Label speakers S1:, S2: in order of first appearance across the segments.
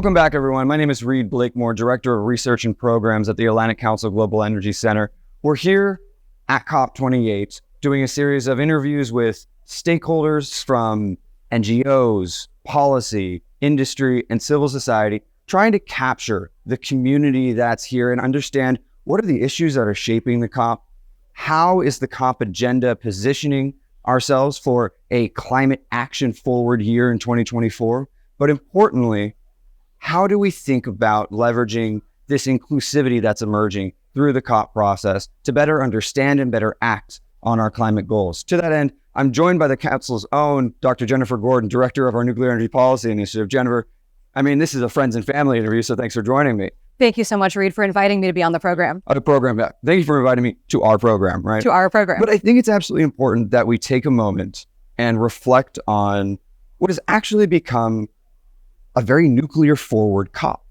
S1: Welcome back, everyone. My name is Reed Blakemore, Director of Research and Programs at the Atlantic Council Global Energy Center. We're here at COP28 doing a series of interviews with stakeholders from NGOs, policy, industry, and civil society, trying to capture the community that's here and understand what are the issues that are shaping the COP. How is the COP agenda positioning ourselves for a climate action forward year in 2024? But importantly, how do we think about leveraging this inclusivity that's emerging through the COP process to better understand and better act on our climate goals? To that end, I'm joined by the Council's own Dr. Jennifer Gordon, Director of our Nuclear Energy Policy Initiative. Jennifer, this is a friends and family interview, so thanks for joining me.
S2: Thank you so much, Reed, for inviting me to be on the program.
S1: Thank you for inviting me to our program, right?
S2: To our program.
S1: But I think it's absolutely important that we take a moment and reflect on what has actually become a very nuclear forward COP.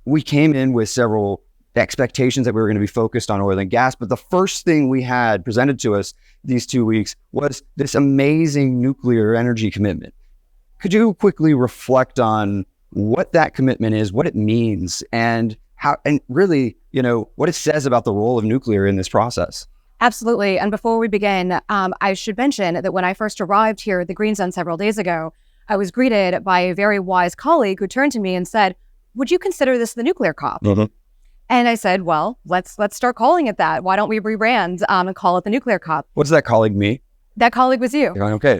S1: We came in with several expectations that we were going to be focused on oil and gas, but the first thing we had presented to us these 2 weeks was this amazing nuclear energy commitment. Could you quickly reflect on what that commitment is, what it means, and how, and really, what it says about the role of nuclear in this process?
S2: Absolutely. And before we begin, I should mention that when I first arrived here at the Green Zone several days ago, I was greeted by a very wise colleague who turned to me and said, "Would you consider this the nuclear COP?" Mm-hmm. And I said, "Well, let's start calling it that. Why don't we rebrand and call it the nuclear COP?"
S1: What's that colleague me?
S2: That colleague was you.
S1: Okay.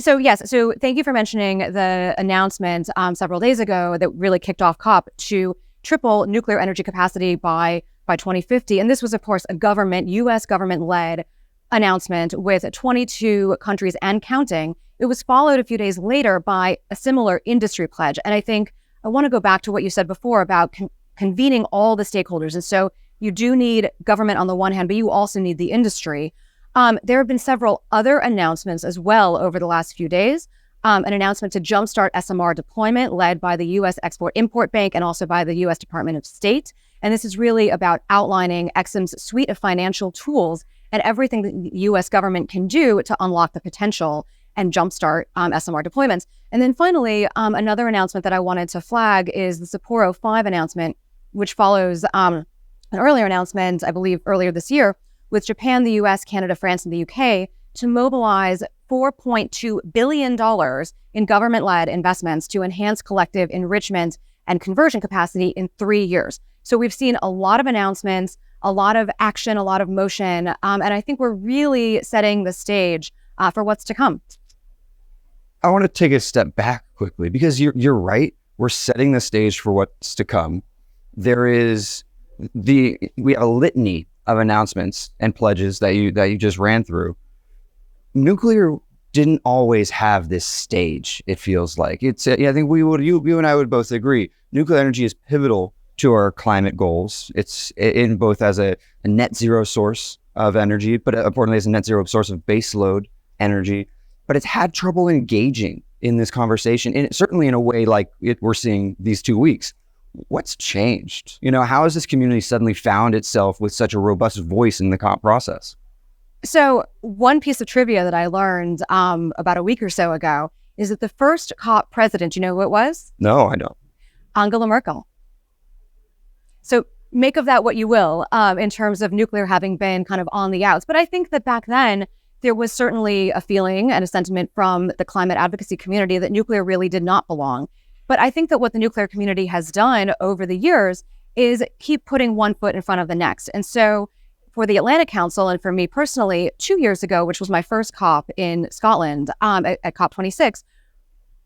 S2: So thank you for mentioning the announcement several days ago that really kicked off COP to triple nuclear energy capacity by 2050. And this was, of course, a U.S. government-led announcement with 22 countries and counting. It was followed a few days later by a similar industry pledge. And I think I want to go back to what you said before about convening all the stakeholders. And so you do need government on the one hand, but you also need the industry. There have been several other announcements as well over the last few days. An announcement to jumpstart SMR deployment led by the U.S. Export-Import Bank and also by the U.S. Department of State. And this is really about outlining EXIM's suite of financial tools and everything that the U.S. government can do to unlock the potential and jumpstart SMR deployments. And then finally, another announcement that I wanted to flag is the Sapporo 5 announcement, which follows an earlier announcement, I believe earlier this year, with Japan, the U.S., Canada, France, and the U.K. to mobilize $4.2 billion in government-led investments to enhance collective enrichment and conversion capacity in 3 years. So we've seen a lot of announcements, a lot of action, a lot of motion, and I think we're really setting the stage for what's to come.
S1: I want to take a step back quickly because you're right. We're setting the stage for what's to come. We have a litany of announcements and pledges that you just ran through. Nuclear didn't always have this stage. It feels like I think you and I would both agree. Nuclear energy is pivotal to our climate goals. It's in both as a net zero source of energy, but importantly as a net zero source of baseload energy. But it's had trouble engaging in this conversation, and certainly in a way like we're seeing these 2 weeks. What's changed? How has this community suddenly found itself with such a robust voice in the COP process?
S2: So one piece of trivia that I learned about a week or so ago is that the first COP president, you know who it was?
S1: No, I don't.
S2: Angela Merkel. So make of that what you will in terms of nuclear having been kind of on the outs. But I think that back then, there was certainly a feeling and a sentiment from the climate advocacy community that nuclear really did not belong. But I think that what the nuclear community has done over the years is keep putting one foot in front of the next. And so for the Atlantic Council and for me personally, 2 years ago, which was my first COP in Scotland at COP26,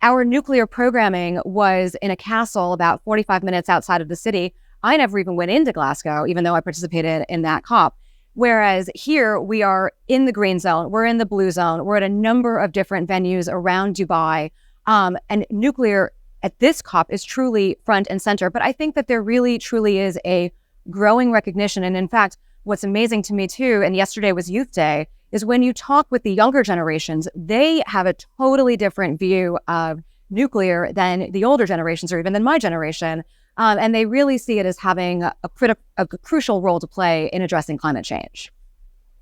S2: our nuclear programming was in a castle about 45 minutes outside of the city. I never even went into Glasgow, even though I participated in that COP. Whereas here we are in the green zone, we're in the blue zone, we're at a number of different venues around Dubai, and nuclear at this COP is truly front and center. But I think that there really truly is a growing recognition. And in fact, what's amazing to me too, and yesterday was Youth Day, is when you talk with the younger generations, they have a totally different view of nuclear than the older generations or even than my generation. And they really see it as having a crucial role to play in addressing climate change.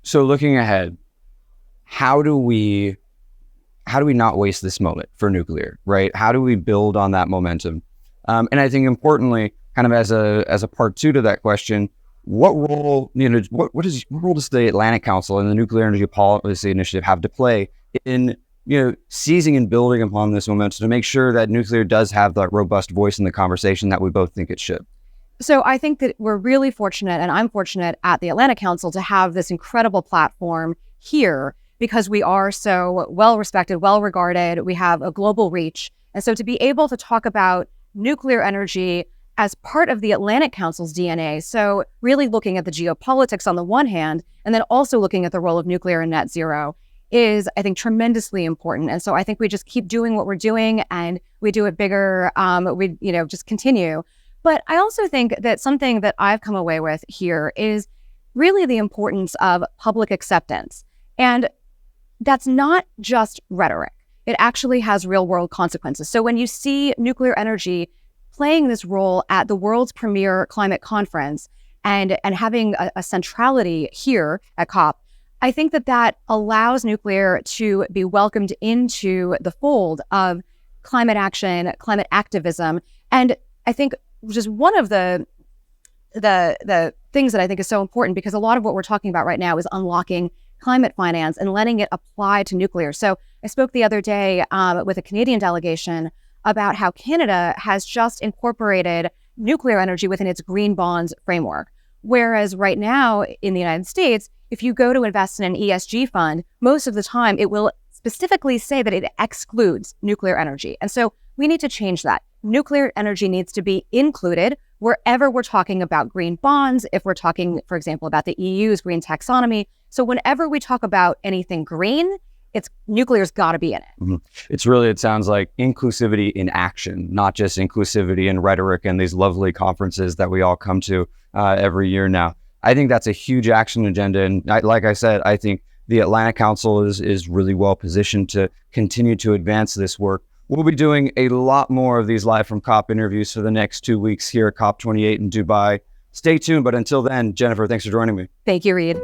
S1: So looking ahead, how do we how do we not waste this moment for nuclear, right? How do we build on that momentum? And I think importantly, kind of as a part two to that question, what role, what role does the Atlantic Council and the Nuclear Energy Policy Initiative have to play in, seizing and building upon this momentum to make sure that nuclear does have that robust voice in the conversation that we both think it should?
S2: So I think that we're really fortunate, and I'm fortunate at the Atlantic Council to have this incredible platform here because we are so well-respected, well-regarded. We have a global reach. And so to be able to talk about nuclear energy as part of the Atlantic Council's DNA, so really looking at the geopolitics on the one hand, and then also looking at the role of nuclear in net zero is, I think, tremendously important. And so I think we just keep doing what we're doing and we do it bigger. We just continue. But I also think that something that I've come away with here is really the importance of public acceptance. And that's not just rhetoric. It actually has real world consequences. So when you see nuclear energy playing this role at the world's premier climate conference and having a centrality here at COP, I think that allows nuclear to be welcomed into the fold of climate action, climate activism. And I think just one of the things that I think is so important, because a lot of what we're talking about right now is unlocking climate finance and letting it apply to nuclear. So I spoke the other day with a Canadian delegation about how Canada has just incorporated nuclear energy within its green bonds framework. Whereas right now in the United States, if you go to invest in an ESG fund, most of the time it will specifically say that it excludes nuclear energy. And so we need to change that. Nuclear energy needs to be included wherever we're talking about green bonds, if we're talking, for example, about the EU's green taxonomy. So whenever we talk about anything green, nuclear's got to be in it.
S1: Mm-hmm. It sounds like inclusivity in action, not just inclusivity in rhetoric and these lovely conferences that we all come to every year now. I think that's a huge action agenda. And like I said, I think the Atlantic Council is really well positioned to continue to advance this work. We'll be doing a lot more of these live from COP interviews for the next 2 weeks here at COP28 in Dubai. Stay tuned. But until then, Jennifer, thanks for joining me.
S2: Thank you, Reed.